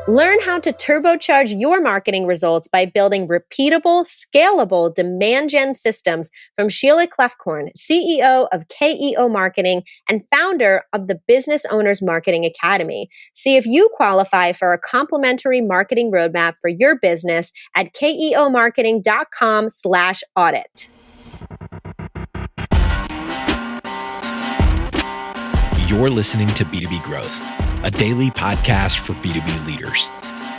Learn how to turbocharge your marketing results by building repeatable, scalable demand gen systems from Sheila Kloefkorn, CEO of KEO Marketing and founder of the Business Owners Marketing Academy. See if you qualify for a complimentary marketing roadmap for your business at keomarketing.com/audit. You're listening to B2B Growth, a daily podcast for B2B leaders.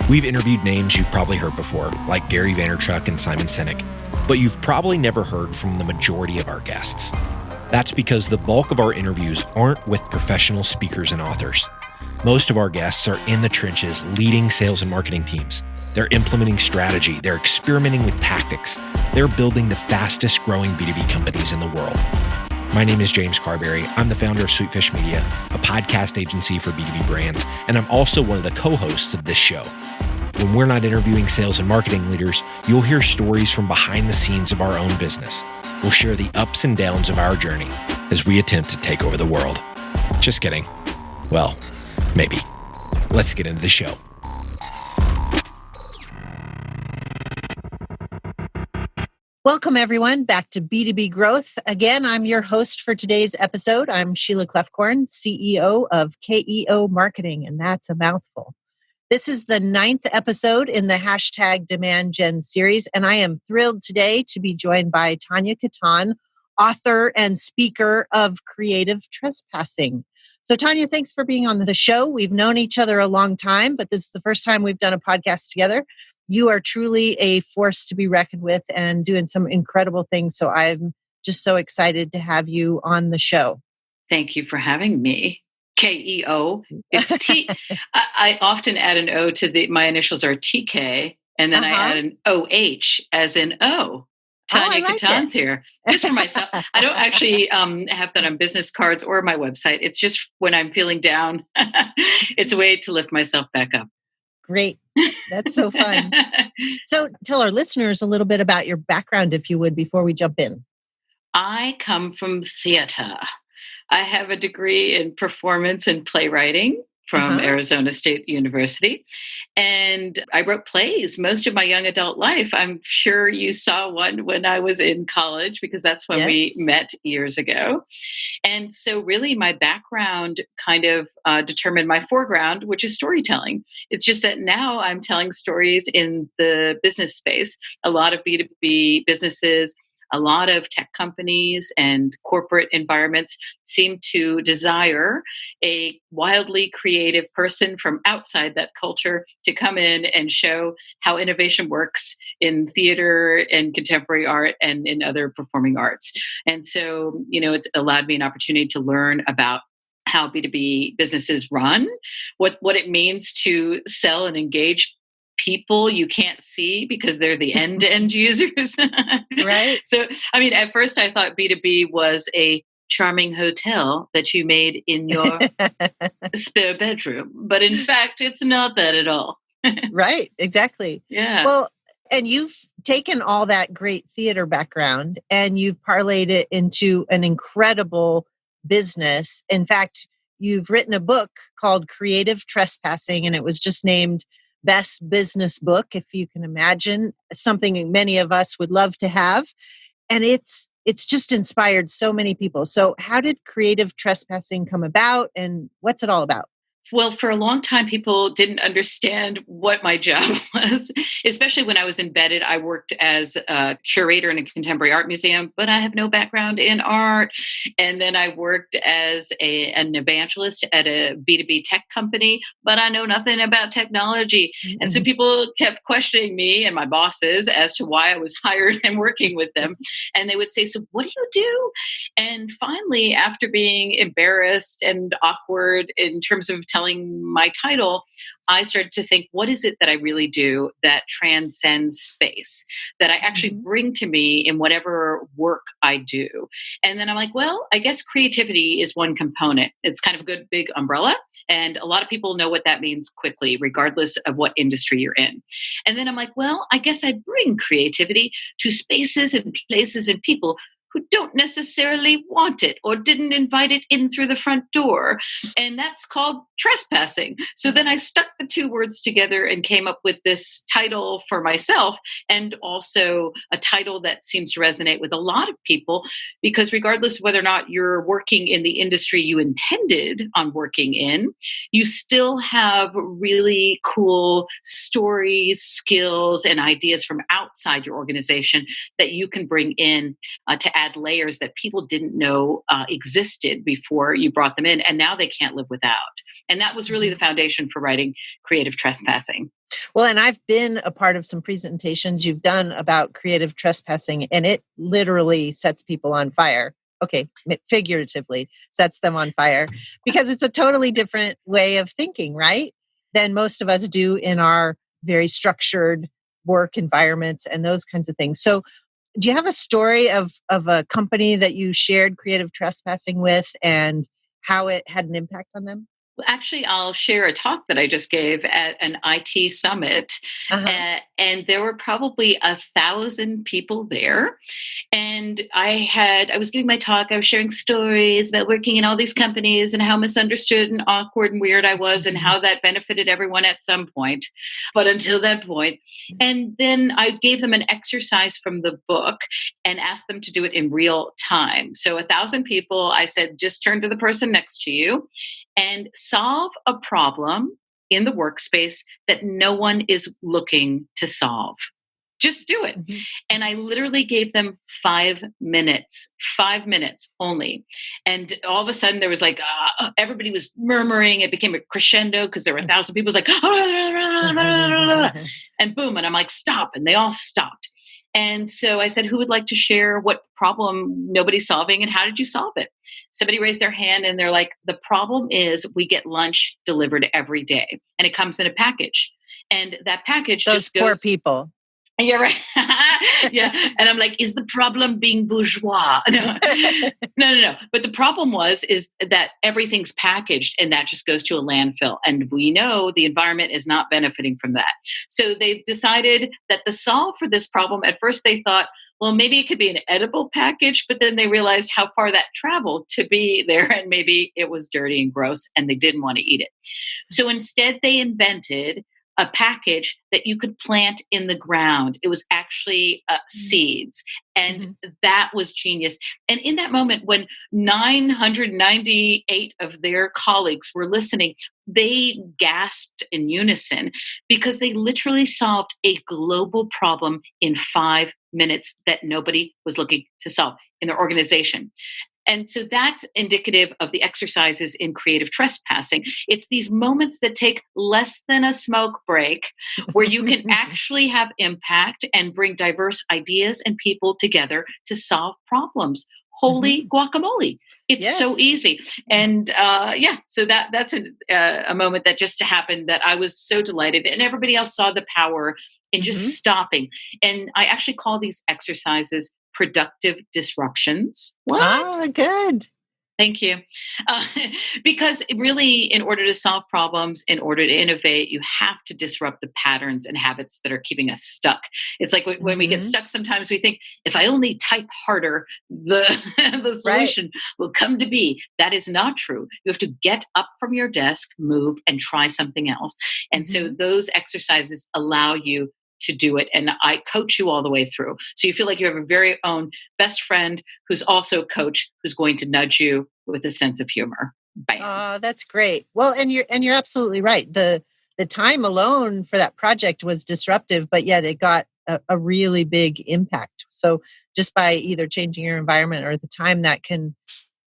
We've interviewed names you've probably heard before, like Gary Vaynerchuk and Simon Sinek, but you've probably never heard from the majority of our guests. That's because the bulk of our interviews aren't with professional speakers and authors. Most of our guests are in the trenches leading sales and marketing teams. They're implementing strategy. They're experimenting with tactics. They're building the fastest growing B2B companies in the world. My name is James Carberry. I'm the founder of Sweetfish Media, a podcast agency for B2B brands, and I'm also one of the co-hosts of this show. When we're not interviewing sales and marketing leaders, you'll hear stories from behind the scenes of our own business. We'll share the ups and downs of our journey as we attempt to take over the world. Just kidding. Well, maybe. Let's get into the show. Welcome, everyone, back to B2B Growth. Again, I'm your host for today's episode. I'm Sheila Kloefkorn, CEO of KEO Marketing, and that's a mouthful. This is the 9th episode in the hashtag Demand Gen series, and I am thrilled today to be joined by Tania Katan, author and speaker of Creative Trespassing. So, Tania, thanks for being on the show. We've known each other a long time, but this is the first time we've done a podcast together. You are truly a force to be reckoned with and doing some incredible things. So I'm just so excited to have you on the show. Thank you for having me. KEO. It's T. I often add an O to my initials are TK, and then I add an OH as in O. Tania Katan's here. Just for myself. I don't actually have that on business cards or my website. It's just when I'm feeling down. It's a way to lift myself back up. Great. That's so fun. So tell our listeners a little bit about your background, if you would, before we jump in. I come from theater. I have a degree in performance and playwriting from Arizona State University. And I wrote plays most of my young adult life. I'm sure you saw one when I was in college, because that's when we met years ago. And so really my background kind of determined my foreground, which is storytelling. It's just that now I'm telling stories in the business space. A lot of B2B businesses, a lot of tech companies and corporate environments seem to desire a wildly creative person from outside that culture to come in and show how innovation works in theater and contemporary art and in other performing arts. And so, it's allowed me an opportunity to learn about how B2B businesses run, what it means to sell and engage people you can't see because they're the end users. Right. So, at first I thought B2B was a charming hotel that you made in your spare bedroom. But in fact, it's not that at all. Right. Exactly. Yeah. Well, and you've taken all that great theater background and you've parlayed it into an incredible business. In fact, you've written a book called Creative Trespassing, and it was just named Best Business Book, if you can imagine, something many of us would love to have. And it's just inspired so many people. So how did Creative Trespassing come about, and what's it all about? Well, for a long time, people didn't understand what my job was, especially when I was embedded. I worked as a curator in a contemporary art museum, but I have no background in art. And then I worked as an evangelist at a B2B tech company, but I know nothing about technology. Mm-hmm. And so people kept questioning me and my bosses as to why I was hired and working with them. And they would say, "So what do you do?" And finally, after being embarrassed and awkward in terms of telling my title, I started to think, what is it that I really do that transcends space, that I actually bring to me in whatever work I do? And then I'm like, well, I guess creativity is one component. It's kind of a good big umbrella. And a lot of people know what that means quickly, regardless of what industry you're in. And then I'm like, well, I guess I bring creativity to spaces and places and people who don't necessarily want it or didn't invite it in through the front door. And that's called trespassing. So then I stuck the two words together and came up with this title for myself, and also a title that seems to resonate with a lot of people, because regardless of whether or not you're working in the industry you intended on working in, you still have really cool stories, skills, and ideas from outside your organization that you can bring in to add layers that people didn't know existed before you brought them in, and now they can't live without. And that was really the foundation for writing Creative Trespassing. Well, and I've been a part of some presentations you've done about creative trespassing, and it literally sets people on fire. Okay, figuratively sets them on fire, because it's a totally different way of thinking, right? Than most of us do in our very structured work environments and those kinds of things. So do you have a story of a company that you shared creative trespassing with and how it had an impact on them? Well, actually, I'll share a talk that I just gave at an IT summit, and there were probably 1,000 people there. And I was giving my talk. I was sharing stories about working in all these companies and how misunderstood and awkward and weird I was, and how that benefited everyone at some point, but until that point. And then I gave them an exercise from the book and asked them to do it in real time. So 1,000 people, I said, just turn to the person next to you and solve a problem in the workspace that no one is looking to solve. Just do it. And I literally gave them 5 minutes only. And all of a sudden there was like, everybody was murmuring. It became a crescendo because there were 1,000 people. It was like, and boom. And I'm like, stop. And they all stopped. And so I said, who would like to share what problem nobody's solving and how did you solve it? Somebody raised their hand and they're like, the problem is we get lunch delivered every day and it comes in a package. And that package Those just goes. poor people. You're right. Yeah. And I'm like, is the problem being bourgeois? No. But the problem is that everything's packaged and that just goes to a landfill. And we know the environment is not benefiting from that. So they decided that the solve for this problem, at first they thought, well, maybe it could be an edible package, but then they realized how far that traveled to be there. And maybe it was dirty and gross and they didn't want to eat it. So instead they invented a package that you could plant in the ground. It was actually seeds. And that was genius. And in that moment, when 998 of their colleagues were listening, they gasped in unison because they literally solved a global problem in 5 minutes that nobody was looking to solve in their organization. And so that's indicative of the exercises in creative trespassing. It's these moments that take less than a smoke break where you can actually have impact and bring diverse ideas and people together to solve problems. Holy guacamole. It's so easy. And so that's a moment that just happened that I was so delighted. And everybody else saw the power in just stopping. And I actually call these exercises productive disruptions. What? Oh, good. Thank you. Because really, in order to solve problems, in order to innovate, you have to disrupt the patterns and habits that are keeping us stuck. It's like when we get stuck, sometimes we think, if I only type harder, the solution will come to be. That is not true. You have to get up from your desk, move, and try something else. And so those exercises allow you to do it. And I coach you all the way through. So you feel like you have a very own best friend who's also a coach who's going to nudge you with a sense of humor. Bam. Oh, that's great. Well, and you're absolutely right. The time alone for that project was disruptive, but yet it got a really big impact. So just by either changing your environment or the time, that can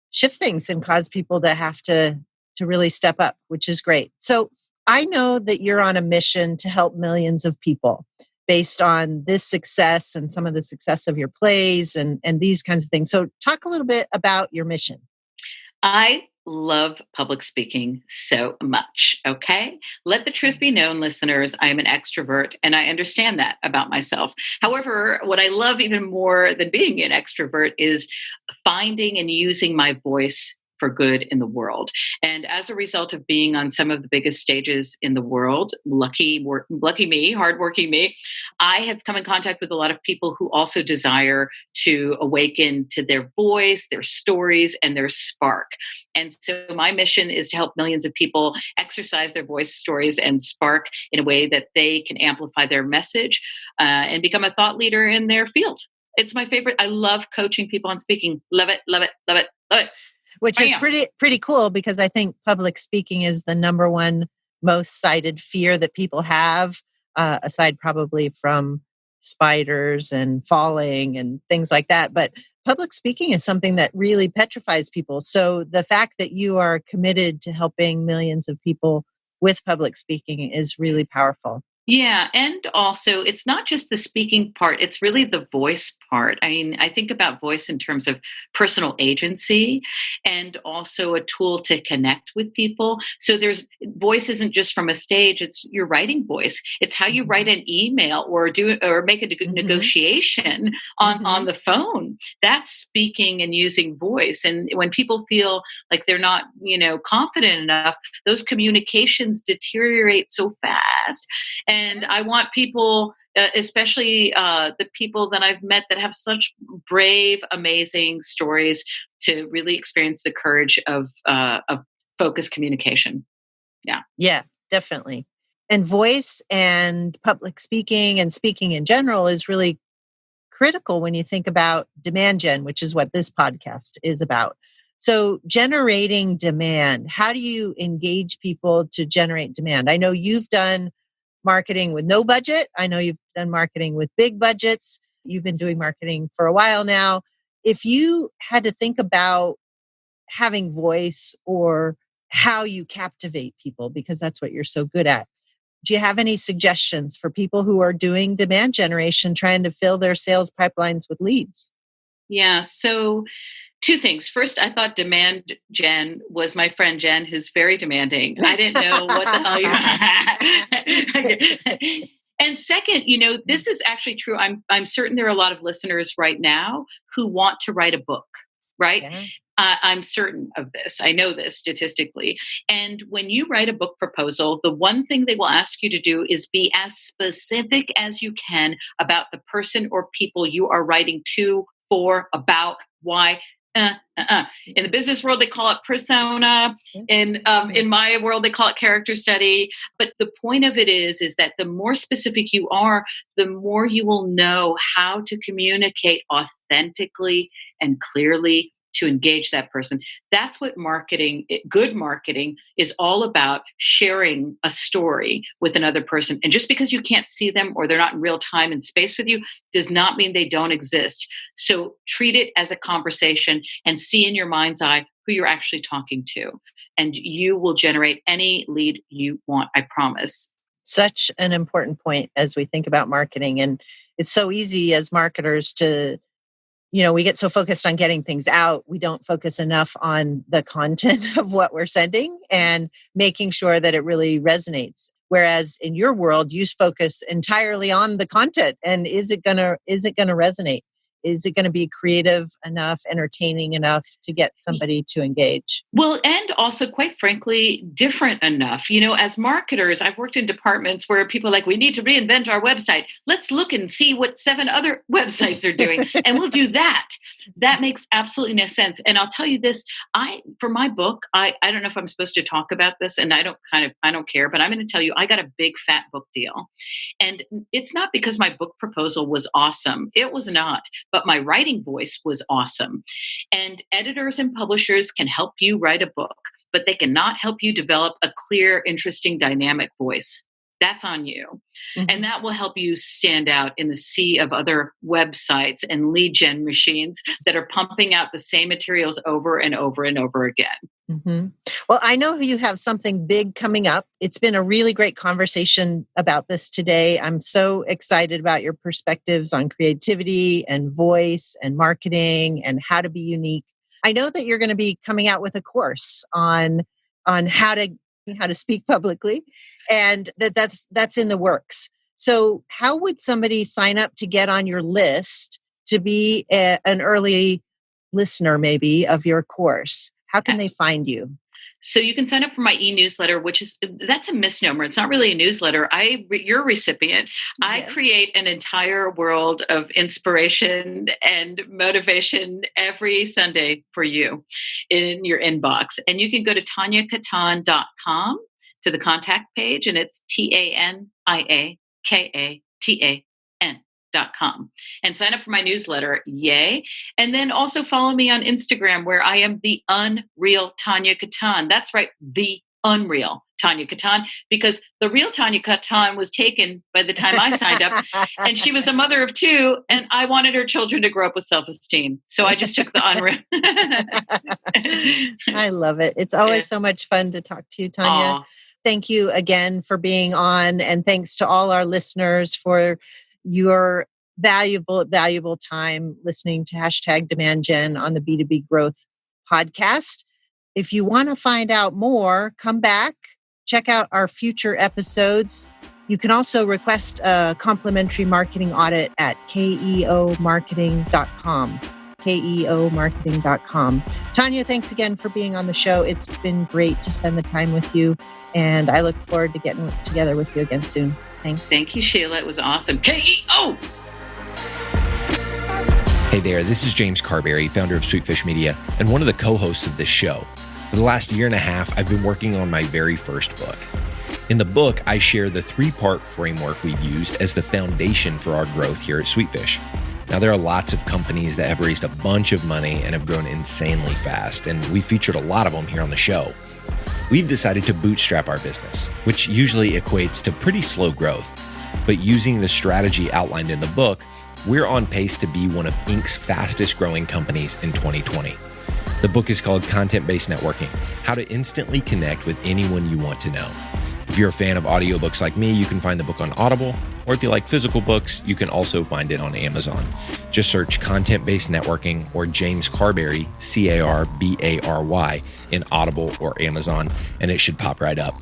shift things and cause people to have to really step up, which is great. So I know that you're on a mission to help millions of people based on this success and some of the success of your plays and these kinds of things. So talk a little bit about your mission. I love public speaking so much. Okay. Let the truth be known, listeners. I am an extrovert and I understand that about myself. However, what I love even more than being an extrovert is finding and using my voice for good in the world. And as a result of being on some of the biggest stages in the world, lucky me, hardworking me, I have come in contact with a lot of people who also desire to awaken to their voice, their stories, and their spark. And so my mission is to help millions of people exercise their voice, stories, and spark in a way that they can amplify their message and become a thought leader in their field. It's my favorite. I love coaching people on speaking. Love it, love it, love it, love it. Which is pretty cool, because I think public speaking is the number one most cited fear that people have, aside probably from spiders and falling and things like that. But public speaking is something that really petrifies people. So the fact that you are committed to helping millions of people with public speaking is really powerful. Yeah. And also, it's not just the speaking part, it's really the voice part. I mean, I think about voice in terms of personal agency and also a tool to connect with people. So voice isn't just from a stage, it's your writing voice. It's how you write an email or make a negotiation on the phone. That's speaking and using voice. And when people feel like they're not, confident enough, those communications deteriorate so fast. And I want people, especially the people that I've met that have such brave, amazing stories, to really experience the courage of focused communication. Yeah, definitely. And voice and public speaking and speaking in general is really critical when you think about demand gen, which is what this podcast is about. So generating demand, how do you engage people to generate demand? I know you've done marketing with no budget. I know you've done marketing with big budgets. You've been doing marketing for a while now. If you had to think about having voice or how you captivate people, because that's what you're so good at, do you have any suggestions for people who are doing demand generation, trying to fill their sales pipelines with leads? Yeah. So two things. First, I thought demand gen was my friend Jen, who's very demanding. I didn't know what the hell you And second, this is actually true. I'm certain there are a lot of listeners right now who want to write a book, right? Yeah. I'm certain of this. I know this statistically. And when you write a book proposal, the one thing they will ask you to do is be as specific as you can about the person or people you are writing to, for, about, why. In the business world, they call it persona. In my world, they call it character study. But the point of it is that the more specific you are, the more you will know how to communicate authentically and clearly to engage that person. That's what good marketing is all about, sharing a story with another person. And just because you can't see them or they're not in real time and space with you does not mean they don't exist. So treat it as a conversation and see in your mind's eye who you're actually talking to. And you will generate any lead you want, I promise. Such an important point as we think about marketing. And it's so easy as marketers to we get so focused on getting things out, we don't focus enough on the content of what we're sending and making sure that it really resonates. Whereas in your world, you focus entirely on the content. And is it gonna resonate? Is it going to be creative enough, entertaining enough to get somebody to engage? Well, and also, quite frankly, different enough. As marketers, I've worked in departments where people are like, we need to reinvent our website. Let's look and see what 7 other websites are doing, and we'll do that. That makes absolutely no sense. And I'll tell you this, for my book, I don't know if I'm supposed to talk about this, and I don't care, but I'm going to tell you, I got a big fat book deal. And it's not because my book proposal was awesome. It was not. But my writing voice was awesome. And editors and publishers can help you write a book, but they cannot help you develop a clear, interesting, dynamic voice. That's on you. Mm-hmm. And that will help you stand out in the sea of other websites and lead gen machines that are pumping out the same materials over and over and over again. Mm-hmm. Well, I know you have something big coming up. It's been a really great conversation about this today. I'm so excited about your perspectives on creativity and voice and marketing and how to be unique. I know that you're going to be coming out with a course on how to speak publicly, and that's in the works. So how would somebody sign up to get on your list to be an early listener maybe of your course? How can they find you? So you can sign up for my e-newsletter, that's a misnomer. It's not really a newsletter. You're a recipient. Yes. I create an entire world of inspiration and motivation every Sunday for you in your inbox. And you can go to taniakatan.com to the contact page, and it's TaniaKatan.com, and sign up for my newsletter. Yay. And then also follow me on Instagram, where I am the Unreal Tania Katan. That's right, the Unreal Tania Katan, because the real Tania Katan was taken by the time I signed up, and she was a mother of 2, and I wanted her children to grow up with self-esteem. So I just took the Unreal. I love it. It's always so much fun to talk to you, Tania. Aww. Thank you again for being on, and thanks to all our listeners for your valuable time listening to #DemandGen on the B2B Growth podcast. If you want to find out more, come back, check out our future episodes. You can also request a complimentary marketing audit at KEOmarketing.com. KEOmarketing.com. Tania, thanks again for being on the show. It's been great to spend the time with you, and I look forward to getting together with you again soon. Thanks. Thank you, Sheila. It was awesome. KEO! Hey there, this is James Carberry, founder of Sweetfish Media and one of the co-hosts of this show. For the last year and a half, I've been working on my very first book. In the book, I share the 3-part framework we've used as the foundation for our growth here at Sweetfish. Now, there are lots of companies that have raised a bunch of money and have grown insanely fast, and we featured a lot of them here on the show. We've decided to bootstrap our business, which usually equates to pretty slow growth. But using the strategy outlined in the book, we're on pace to be one of Inc.'s fastest growing companies in 2020. The book is called Content-Based Networking: How to Instantly Connect with Anyone You Want to Know. If you're a fan of audiobooks like me, you can find the book on Audible, or if you like physical books, you can also find it on Amazon. Just search Content-Based Networking or James Carberry, Carbary, in Audible or Amazon, and it should pop right up.